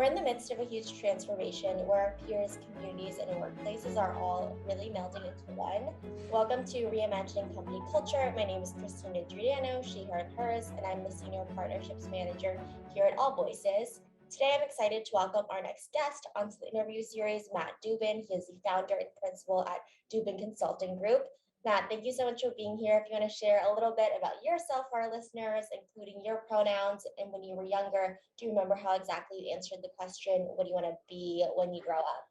in the midst of a huge transformation where our peers, communities, and workplaces are all really melding into one. Welcome to Reimagining Company Culture. My name is Christina Giuliano, she, her, and hers, and I'm the Senior Partnerships Manager here at AllVoices. Today, I'm excited to welcome our next guest onto the interview series, Matt Dubin. He is the founder and principal at Dubin Consulting Group. Matt, thank you so much for being here. If you want to share a little bit about yourself for our listeners, including your pronouns, and when you were younger, do you remember how exactly you answered the question, what do you want to be when you grow up?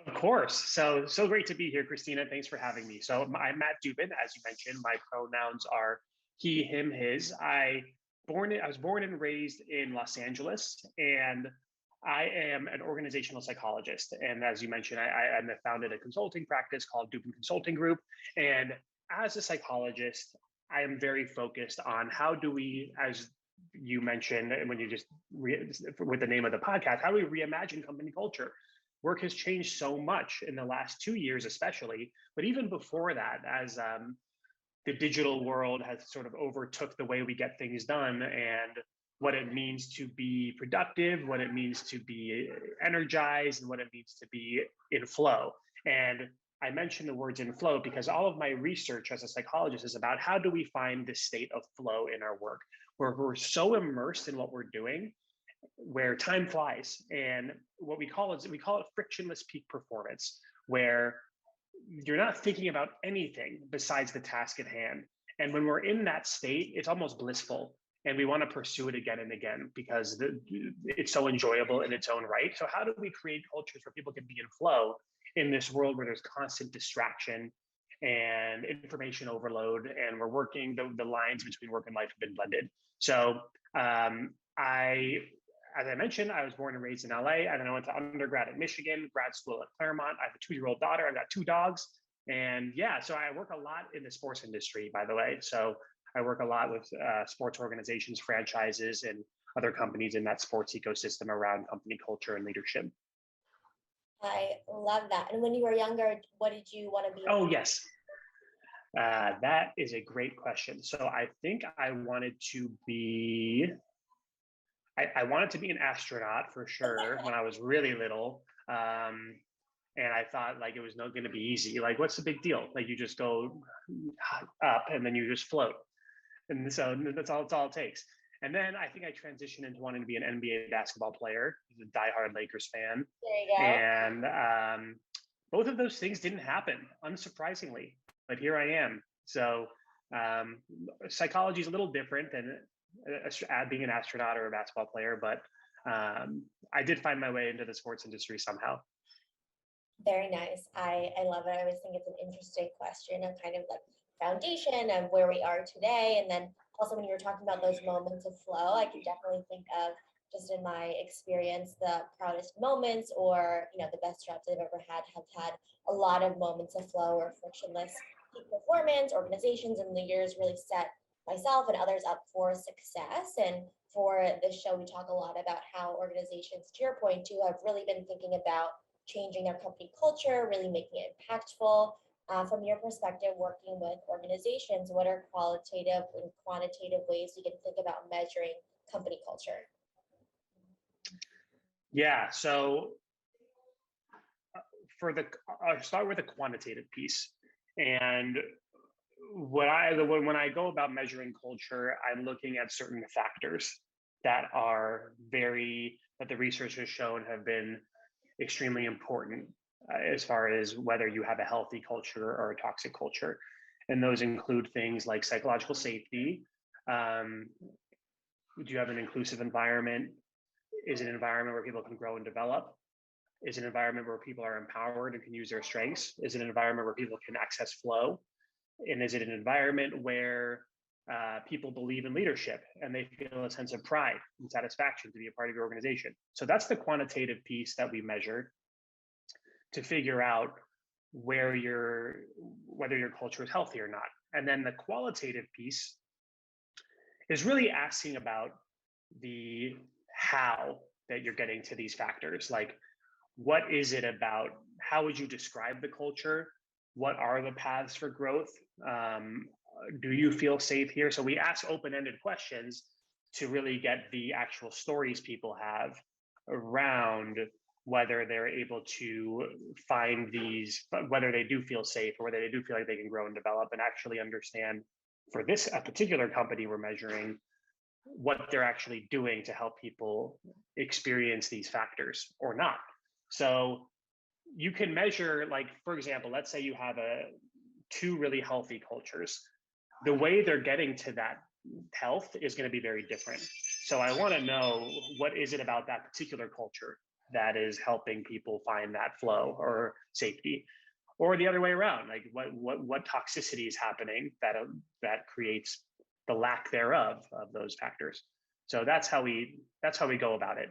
Of course. So great to be here, Christina. Thanks for having me. So I'm Matt Dubin. As you mentioned, my pronouns are he, him, his. I was born and raised in Los Angeles, and I am an organizational psychologist. And as you mentioned, I founded a consulting practice called Dubin Consulting Group. And as a psychologist, I am very focused on how do we, as you mentioned, when you just with the name of the podcast, how do we reimagine company culture? Work has changed so much in the last 2 years, especially, but even before that, as the digital world has sort of overtook the way we get things done and what it means to be productive, what it means to be energized, and what it means to be in flow. And I mention the words in flow because all of my research as a psychologist is about how do we find this state of flow in our work, where we're so immersed in what we're doing, where time flies. And what we call it frictionless peak performance, where you're not thinking about anything besides the task at hand. And when we're in that state, it's almost blissful. And we want to pursue it again and again because it's so enjoyable in its own right. So how do we create cultures where people can be in flow in this world where there's constant distraction and information overload, and we're working, the lines between work and life have been blended. So as I mentioned, I was born and raised in LA, and then I went to undergrad at Michigan, grad school at Claremont. I have a 2-year-old daughter. I've got 2 dogs. And yeah, so I work a lot in the sports industry, by the way. So I work a lot with sports organizations, franchises, and other companies in that sports ecosystem around company culture and leadership. I love that. And when you were younger, what did you want to be? Oh, yes. That is a great question. So I think I wanted to be an astronaut for sure when I was really little. And I thought like it was not going to be easy. Like, what's the big deal? Like you just go up and then you just float. And so that's all it takes. And then I think I transitioned into wanting to be an NBA basketball player. I was a diehard Lakers fan. There you go. And both of those things didn't happen, unsurprisingly. But here I am. So psychology is a little different than being an astronaut or a basketball player, but I did find my way into the sports industry somehow. Very nice. I love it. I always think it's an interesting question of kind of like foundation of where we are today. And then also when you were talking about those moments of flow, I can definitely think of just in my experience, the proudest moments or, the best jobs I've ever had have had a lot of moments of flow or frictionless peak performance. Organizations and leaders really set myself and others up for success. And for this show, we talk a lot about how organizations, to your point too, have really been thinking about changing their company culture, really making it impactful. From your perspective, working with organizations, what are qualitative and quantitative ways you can think about measuring company culture? Yeah, so I'll start with the quantitative piece. And when I go about measuring culture, I'm looking at certain factors that the research has shown have been extremely important as far as whether you have a healthy culture or a toxic culture. And those include things like psychological safety. Do you have an inclusive environment? Is it an environment where people can grow and develop? Is it an environment where people are empowered and can use their strengths? Is it an environment where people can access flow? And is it an environment where people believe in leadership and they feel a sense of pride and satisfaction to be a part of your organization? So that's the quantitative piece that we measured to figure out whether your culture is healthy or not. And then the qualitative piece is really asking about the how that you're getting to these factors. Like, what is it about? How would you describe the culture? What are the paths for growth? Do you feel safe here? So we ask open-ended questions to really get the actual stories people have around whether they're able to find these, whether they do feel safe or whether they do feel like they can grow and develop and actually understand for this a particular company we're measuring what they're actually doing to help people experience these factors or not. So you can measure, like, for example, let's say you have two really healthy cultures. The way they're getting to that health is going to be very different. So I want to know, what is it about that particular culture that is helping people find that flow or safety, or the other way around, like what toxicity is happening that creates the lack thereof of those factors. So that's how we go about it.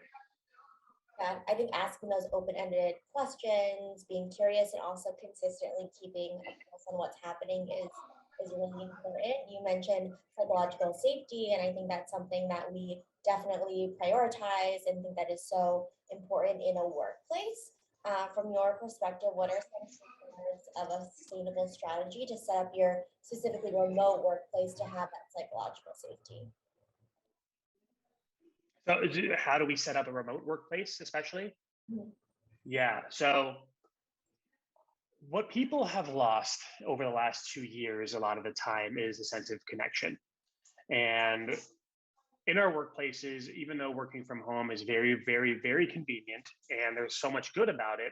Yeah, I think asking those open-ended questions, being curious, and also consistently keeping a pulse on what's happening is really important. You mentioned psychological safety, and I think that's something that we definitely prioritize and think that is so important in a workplace. From your perspective, what are some key pillars of a sustainable strategy to set up your specifically remote workplace to have that psychological safety? So how do we set up a remote workplace, especially? Mhm. Yeah. So what people have lost over the last 2 years, a lot of the time, is a sense of connection. And in our workplaces, even though working from home is very, very, very convenient and there's so much good about it,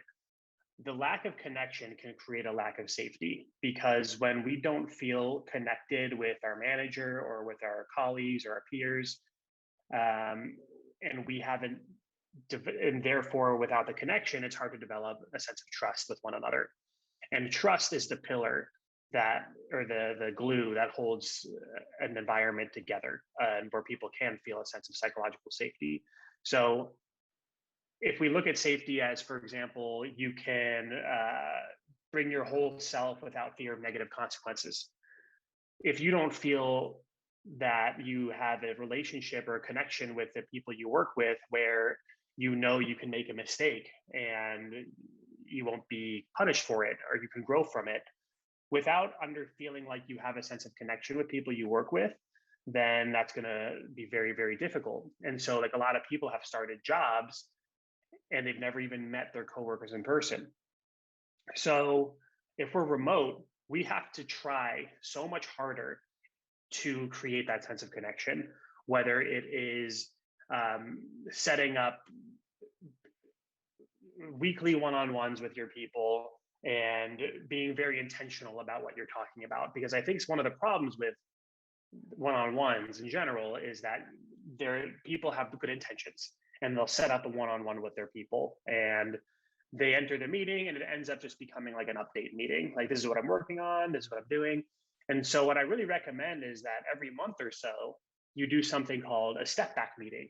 the lack of connection can create a lack of safety, because when we don't feel connected with our manager or with our colleagues or our peers, um, and we haven't, and therefore without the connection, it's hard to develop a sense of trust with one another. And trust is the pillar that, or the glue that holds an environment together, and where people can feel a sense of psychological safety. So if we look at safety as, for example, you can bring your whole self without fear of negative consequences. If you don't feel that you have a relationship or a connection with the people you work with where you know you can make a mistake and you won't be punished for it, or you can grow from it, without under feeling like you have a sense of connection with people you work with, then that's going to be very, very difficult. And so, like, a lot of people have started jobs and they've never even met their coworkers in person. So if we're remote, we have to try so much harder to create that sense of connection, whether it is setting up weekly one-on-ones with your people and being very intentional about what you're talking about. Because I think it's one of the problems with one-on-ones in general is that people have good intentions and they'll set up a one-on-one with their people, and they enter the meeting and it ends up just becoming like an update meeting. Like, this is what I'm working on, this is what I'm doing. And so what I really recommend is that every month or so, you do something called a step back meeting,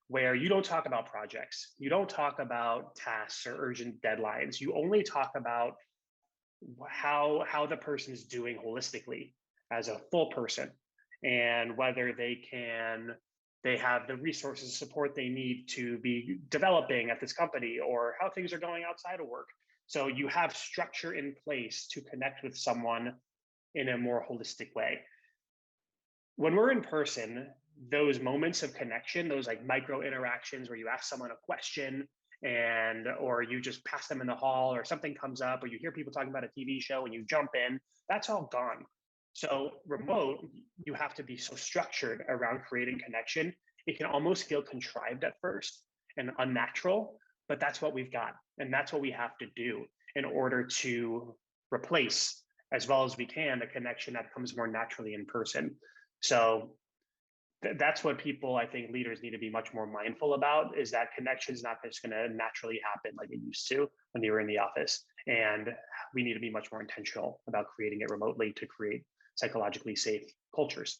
where you don't talk about projects, you don't talk about tasks or urgent deadlines. You only talk about how the person is doing holistically as a full person, and whether they have the resources and support they need to be developing at this company, or how things are going outside of work. So you have structure in place to connect with someone in a more holistic way. When we're in person, those moments of connection, those like micro interactions where you ask someone a question, and or you just pass them in the hall, or something comes up, or you hear people talking about a TV show and you jump in, that's all gone. So remote, you have to be so structured around creating connection. It can almost feel contrived at first and unnatural, but that's what we've got. And that's what we have to do in order to replace, as well as we can, the connection that comes more naturally in person. So that's what people, I think leaders need to be much more mindful about, is that connection is not just going to naturally happen like it used to when you were in the office. And we need to be much more intentional about creating it remotely to create psychologically safe cultures.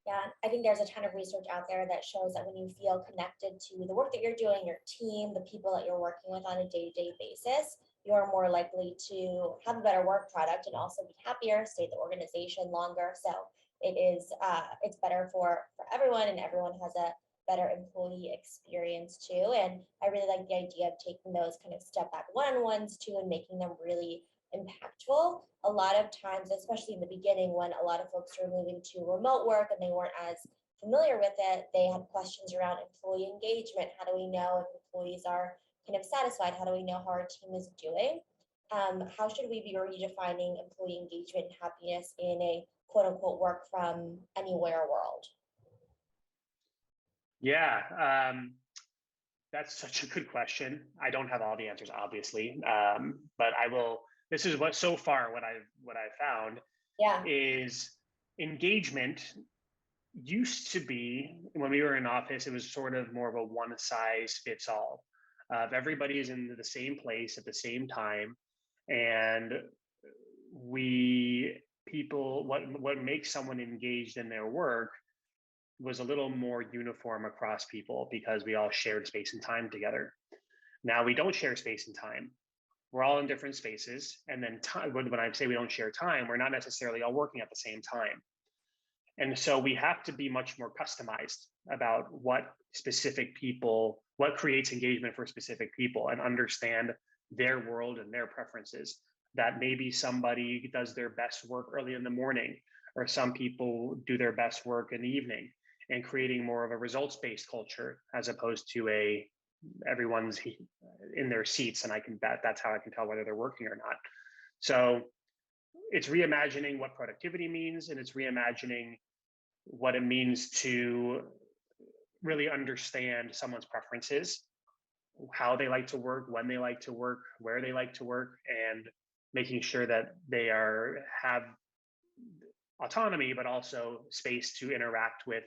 Yeah, I think there's a ton of research out there that shows that when you feel connected to the work that you're doing, your team, the people that you're working with on a day-to-day basis, you're more likely to have a better work product and also be happier, stay at the organization longer. So it's better for everyone, and everyone has a better employee experience too. And I really like the idea of taking those kind of step back one-on-ones too and making them really impactful. A lot of times, especially in the beginning when a lot of folks were moving to remote work and they weren't as familiar with it, they had questions around employee engagement. How do we know if employees are kind of satisfied? How do we know how our team is doing? How should we be redefining employee engagement and happiness in a quote unquote work from anywhere world? Yeah, that's such a good question. I don't have all the answers, obviously, but I will. This is what so far what I found Yeah. is engagement used to be when we were in office. It was sort of more of a one size fits all. If everybody's in the same place at the same time, and we people what makes someone engaged in their work was a little more uniform across people because we all shared space and time together. Now we don't share space and time. We're all in different spaces. And then time, when I say we don't share time, we're not necessarily all working at the same time. And so we have to be much more customized about what creates engagement for specific people and understand their world and their preferences. That maybe somebody does their best work early in the morning, or some people do their best work in the evening, and creating more of a results-based culture as opposed to everyone's in their seats and that's how I can tell whether they're working or not. So it's reimagining what productivity means, and it's reimagining what it means to really understand someone's preferences, how they like to work, when they like to work, where they like to work, and making sure that they have autonomy, but also space to interact with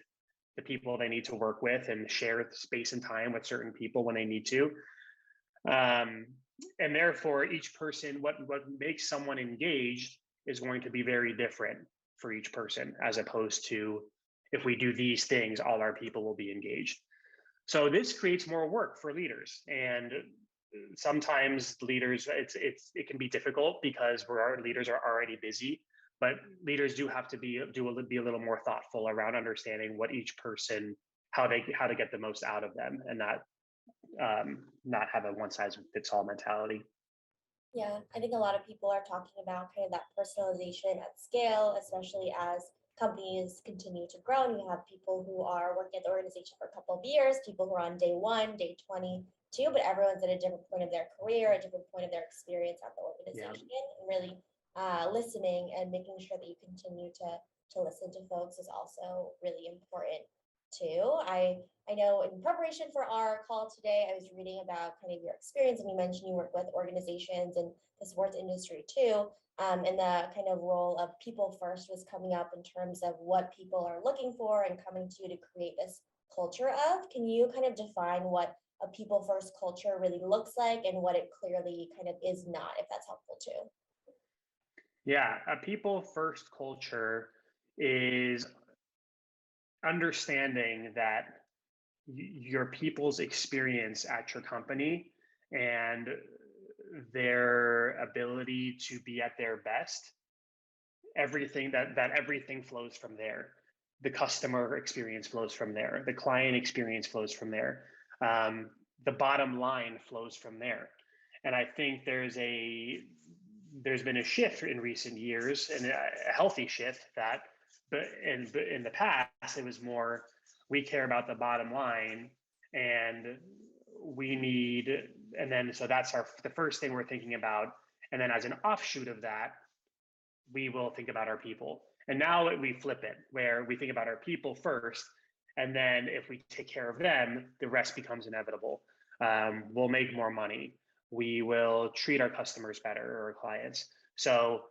the people they need to work with and share space and time with certain people when they need to. And therefore, each person, what makes someone engaged is going to be very different for each person, as opposed to if we do these things, all our people will be engaged. So this creates more work for leaders, and sometimes leaders, it can be difficult because our leaders are already busy. But leaders do have to be a little more thoughtful around understanding what each person, how to get the most out of them, and not have a one size fits all mentality. Yeah, I think a lot of people are talking about kind of that personalization at scale, especially as companies continue to grow. And you have people who are working at the organization for a couple of years, people who are on day one, day 22, but everyone's at a different point of their career, a different point of their experience at the Yeah. organization. And really listening and making sure that you continue to listen to folks is also really important too. I know in preparation for our call today, I was reading about kind of your experience, and you mentioned you work with organizations and the sports industry too. And the kind of role of people first was coming up in terms of what people are looking for and coming to you to create this culture of. Can you kind of define what a people first culture really looks like and what it clearly kind of is not, if that's helpful too? Yeah, a people first culture is understanding that your people's experience at your company and their ability to be at their best, everything flows from there. The customer experience flows from there, the client experience flows from there, the bottom line flows from there. And I think there's been a shift in recent years, and a healthy shift, that but in the past it was more, we care about the bottom line, and we need, and then so that's the first thing we're thinking about, and then as an offshoot of that, we will think about our people. And now we flip it, where we think about our people first, and then if we take care of them, the rest becomes inevitable. We'll make more money, we will treat our customers better, or our clients. So,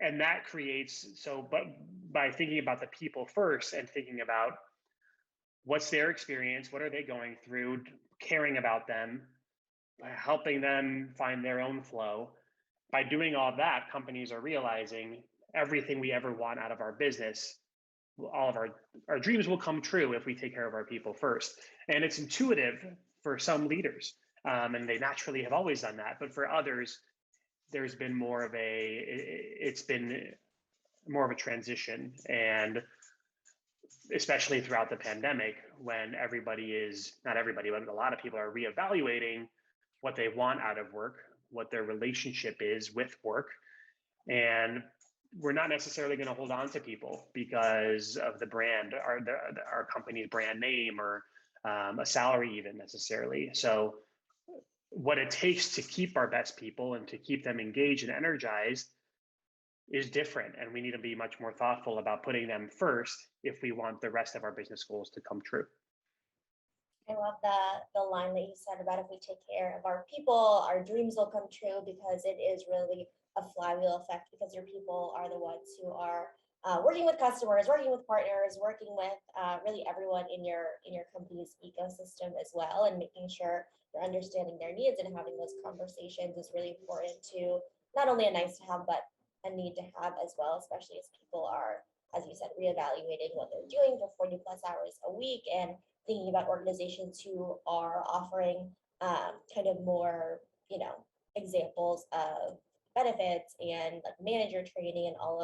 and that creates, but by thinking about the people first and thinking about what's their experience, what are they going through, caring about them, helping them find their own flow. By doing all that, companies are realizing everything we ever want out of our business, all of our dreams will come true if we take care of our people first. And it's intuitive for some leaders, and they naturally have always done that. But for others, there's been it's been more of a transition, and especially throughout the pandemic, when not everybody, but a lot of people are reevaluating what they want out of work, what their relationship is with work. And we're not necessarily going to hold on to people because of the brand, our company's brand name, or a salary even necessarily. So what it takes to keep our best people and to keep them engaged and energized is different. And we need to be much more thoughtful about putting them first if we want the rest of our business goals to come true. I love the line that you said about if we take care of our people, our dreams will come true, because it is really a flywheel effect, because your people are the ones who are working with customers, working with partners, working with really everyone in your company's ecosystem as well, and making sure you're understanding their needs and having those conversations is really important to not only a nice to have, but a need to have as well, especially as people are, as you said, reevaluating what they're doing for 40 plus hours a week, and thinking about organizations who are offering kind of more, examples of benefits and like manager training and all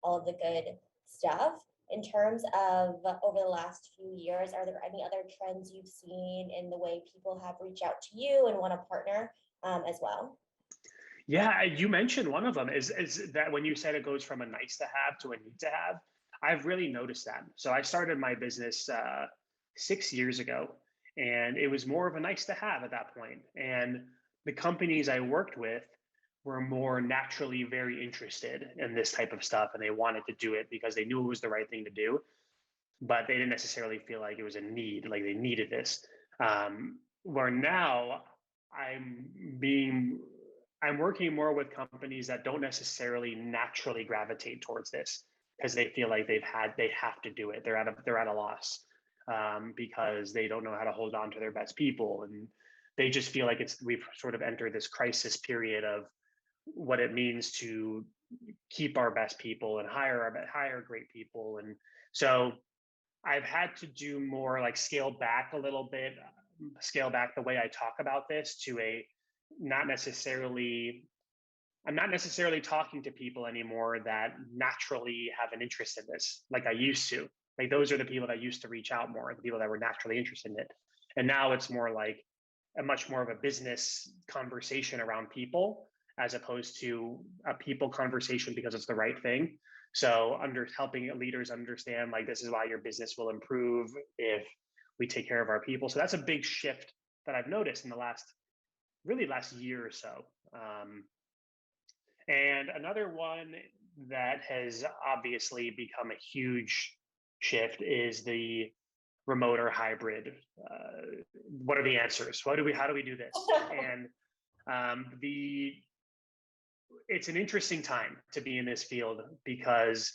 of the good stuff. In terms of over the last few years, are there any other trends you've seen in the way people have reached out to you and want to partner as well? Yeah, you mentioned one of them is that when you said it goes from a nice to have to a need to have, I've really noticed that. So I started my business 6 years ago, and it was more of a nice to have at that point. And the companies I worked with were more naturally very interested in this type of stuff, and they wanted to do it because they knew it was the right thing to do, but they didn't necessarily feel like it was a need, like they needed this. Where now I'm being I'm working more with companies that don't necessarily naturally gravitate towards this because they feel like they have to do it. They're at a loss because they don't know how to hold on to their best people, and they just feel like we've sort of entered this crisis period of what it means to keep our best people and hire great people. And so I've had to do more like scale back a little bit, scale back the way I talk about this to a not necessarily I'm not necessarily talking to people anymore that naturally have an interest in this like I used to. Like those are the people that used to reach out more, the people that were naturally interested in it. And now it's more like a much more of a business conversation around people as opposed to a people conversation because it's the right thing. So helping leaders understand like this is why your business will improve if we take care of our people. So that's a big shift that I've noticed in the last year or so. And another one that has obviously become a huge shift is the remote or hybrid. What are the answers? How do we do this? And it's an interesting time to be in this field because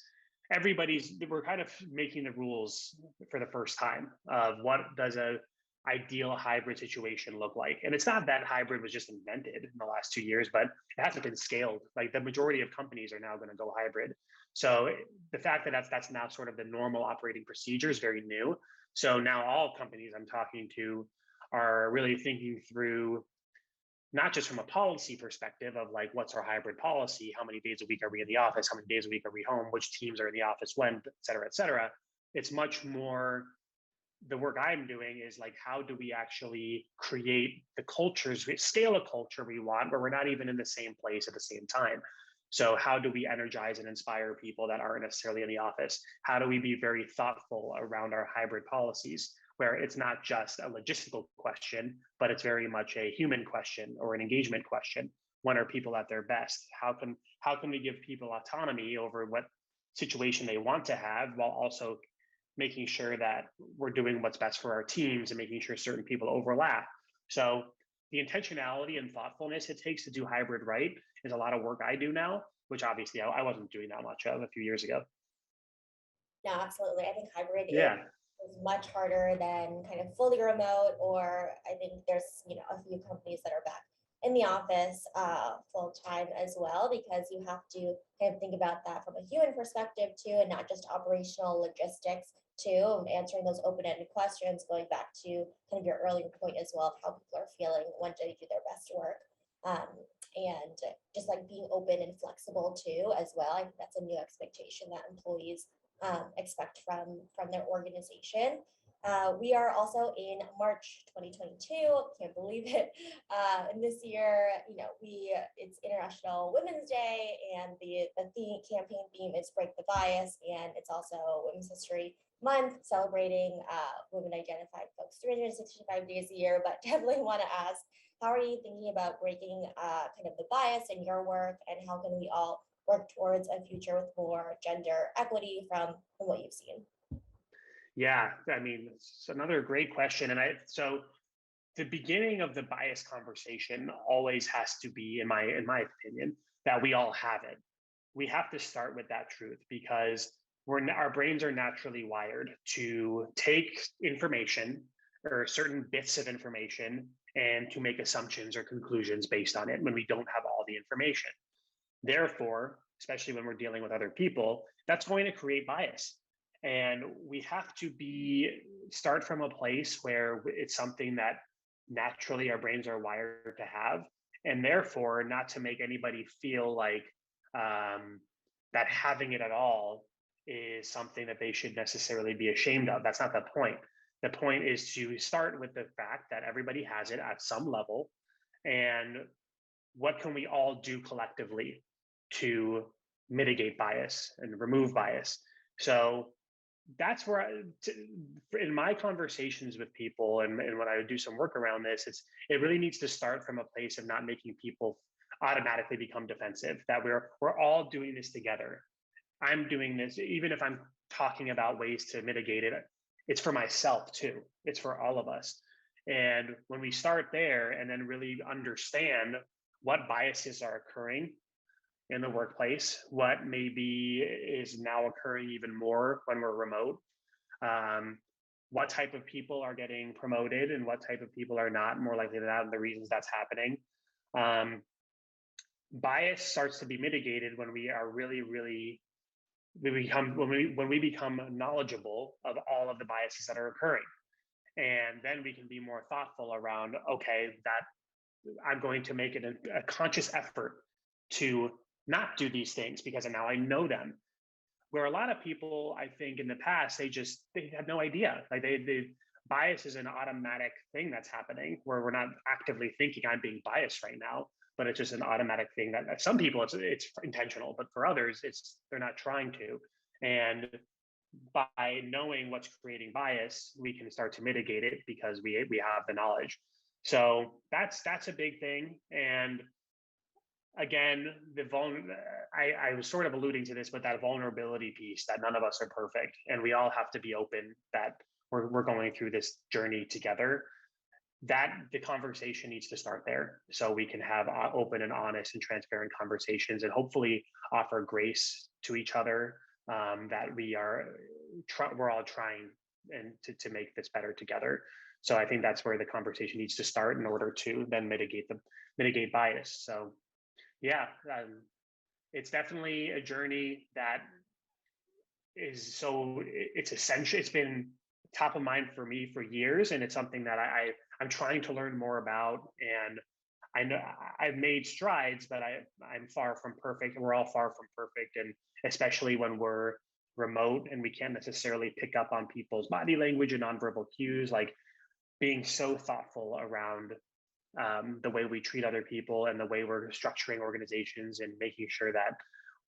we're kind of making the rules for the first time of what does a ideal hybrid situation look like. And it's not that hybrid was just invented in the last 2 years, but it hasn't been scaled. Like the majority of companies are now going to go hybrid. So the fact that that's now sort of the normal operating procedure is very new. So now all companies I'm talking to are really thinking through not just from a policy perspective of like, what's our hybrid policy? How many days a week are we in the office? How many days a week are we home? Which teams are in the office when, et cetera, et cetera. It's much more the work I'm doing is like, how do we actually create the cultures, scale a culture we want where we're not even in the same place at the same time? So how do we energize and inspire people that aren't necessarily in the office? How do we be very thoughtful around our hybrid policies where it's not just a logistical question, but it's very much a human question or an engagement question? When are people at their best? How can we give people autonomy over what situation they want to have while also making sure that we're doing what's best for our teams and making sure certain people overlap? So the intentionality and thoughtfulness it takes to do hybrid right is a lot of work I do now, which obviously I wasn't doing that much of a few years ago. No, absolutely. I think hybrid Yeah. is much harder than kind of fully remote, or I think there's, a few companies that are back in the office full time as well, because you have to kind of think about that from a human perspective too, and not just operational logistics too, answering those open-ended questions, going back to kind of your earlier point as well of how people are feeling when they do their best work. And just like being open and flexible too as well. I think that's a new expectation that employees expect from their organization. We are also in March 2022. Can't believe it. And this year, it's International Women's Day, and the campaign theme is Break the Bias, and it's also Women's History Month, celebrating women identified folks 365 days a year. But definitely want to ask, how are you thinking about breaking kind of the bias in your work, and how can we all work towards a future with more gender equity from what you've seen? Yeah, I mean, it's another great question. So the beginning of the bias conversation always has to be, in my opinion, that we all have it. We have to start with that truth because our brains are naturally wired to take information or certain bits of information and to make assumptions or conclusions based on it when we don't have all the information. Therefore, especially when we're dealing with other people, that's going to create bias. And we have to start from a place where it's something that naturally our brains are wired to have, and therefore not to make anybody feel like that having it at all is something that they should necessarily be ashamed of. That's not the point. The point is to start with the fact that everybody has it at some level, and what can we all do collectively to mitigate bias and remove bias. So that's where in my conversations with people, and when I do some work around this, it really needs to start from a place of not making people automatically become defensive, that we're all doing this together. I'm doing this, even if I'm talking about ways to mitigate it, it's for myself too. It's for all of us. And when we start there and then really understand what biases are occurring in the workplace, what maybe is now occurring even more when we're remote, what type of people are getting promoted and what type of people are not, more likely than not, and the reasons that's happening. Bias starts to be mitigated when we are really when we become knowledgeable of all of the biases that are occurring. And then we can be more thoughtful around, okay, that I'm going to make it a conscious effort to not do these things because now I know them. Where a lot of people, I think in the past, they have no idea. Like bias is an automatic thing that's happening where we're not actively thinking I'm being biased right now, but it's just an automatic thing that some people it's intentional, but for others, they're not trying to. And by knowing what's creating bias, we can start to mitigate it because we have the knowledge. So that's a big thing. And again, I was sort of alluding to this, but that vulnerability piece, that none of us are perfect, and we all have to be open that we're going through this journey together. That the conversation needs to start there, so we can have open and honest and transparent conversations, and hopefully offer grace to each other. That we're all trying and to make this better together. So I think that's where the conversation needs to start in order to then mitigate bias. So yeah, it's definitely a journey that it's essential. It's been top of mind for me for years, and it's something that I'm trying to learn more about. And I know I've made strides, but I'm far from perfect, and we're all far from perfect. And especially when we're remote and we can't necessarily pick up on people's body language and nonverbal cues, like being so thoughtful around the way we treat other people and the way we're structuring organizations and making sure that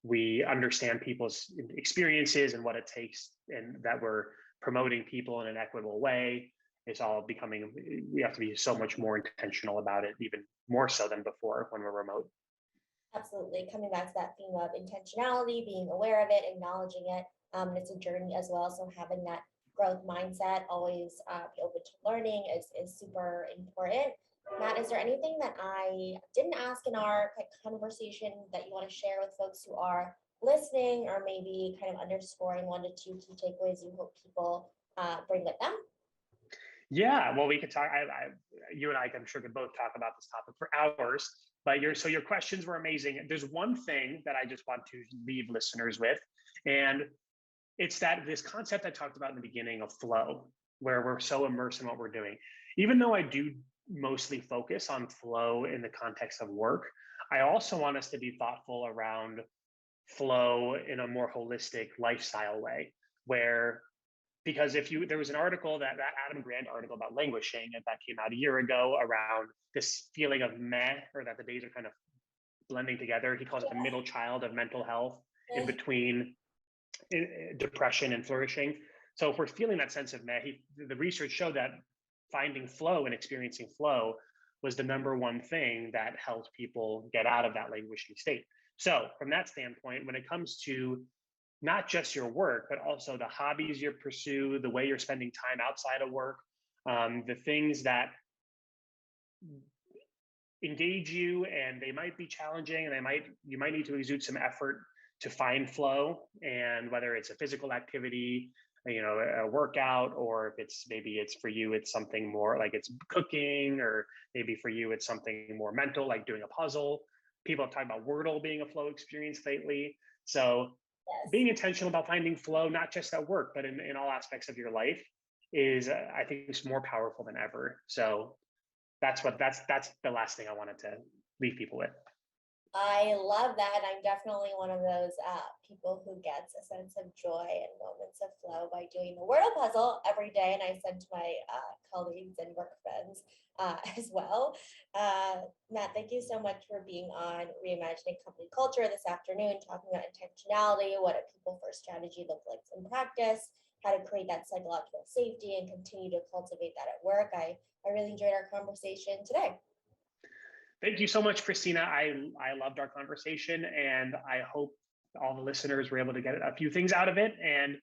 we understand people's experiences and what it takes, and that we're promoting people in an equitable way. It's all becoming, we have to be so much more intentional about it, even more so than before when we're remote. Absolutely. Coming back to that theme of intentionality, being aware of it, acknowledging it. It's a journey as well. So having that growth mindset, always be open to learning is super important. Matt, is there anything that I didn't ask in our conversation that you want to share with folks who are listening, or maybe kind of underscoring 1 to 2 key takeaways you hope people bring with them? Yeah, well, we could talk. You and I, I'm sure, could both talk about this topic for hours. But your questions were amazing. There's one thing that I just want to leave listeners with, and it's that this concept I talked about in the beginning of flow, where we're so immersed in what we're doing. Even though I do mostly focus on flow in the context of work, I also want us to be thoughtful around flow in a more holistic lifestyle way, where because there was an article that Adam Grant article about languishing that came out a year ago around this feeling of meh, or that the days are kind of blending together. He calls it the middle child of mental health, in Yeah. between depression and flourishing. So if we're feeling that sense of meh, the research showed that finding flow and experiencing flow was the number one thing that helped people get out of that languishing state. So from that standpoint, when it comes to not just your work, but also the hobbies you pursue, the way you're spending time outside of work, the things that engage you, and they might be challenging, and you might need to exude some effort to find flow. And whether it's a physical activity, a workout, or if it's for you, it's something more like it's cooking, or maybe for you it's something more mental, like doing a puzzle. People have talked about Wordle being a flow experience lately. So Yes. being intentional about finding flow, not just at work, but in all aspects of your life, is I think is more powerful than ever. So that's the last thing I wanted to leave people with. I love that. I'm definitely one of those people who gets a sense of joy and moments of flow by doing the Wordle puzzle every day. And I send to my colleagues and work friends as well. Matt, thank you so much for being on Reimagining Company Culture this afternoon, talking about intentionality, what a people first strategy looks like in practice, how to create that psychological safety and continue to cultivate that at work. I really enjoyed our conversation today. Thank you so much, Christina. I loved our conversation, and I hope all the listeners were able to get a few things out of it. And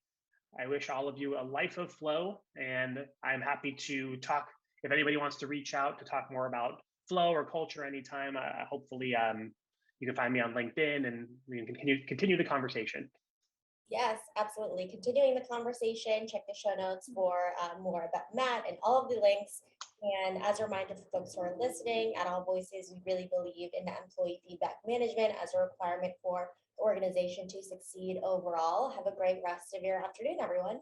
I wish all of you a life of flow. And I'm happy to talk if anybody wants to reach out to talk more about flow or culture anytime. Hopefully, you can find me on LinkedIn, and we can continue the conversation. Yes, absolutely. Continuing the conversation, check the show notes for more about Matt and all of the links. And as a reminder for folks who are listening, at AllVoices, we really believe in employee feedback management as a requirement for the organization to succeed overall. Have a great rest of your afternoon, everyone.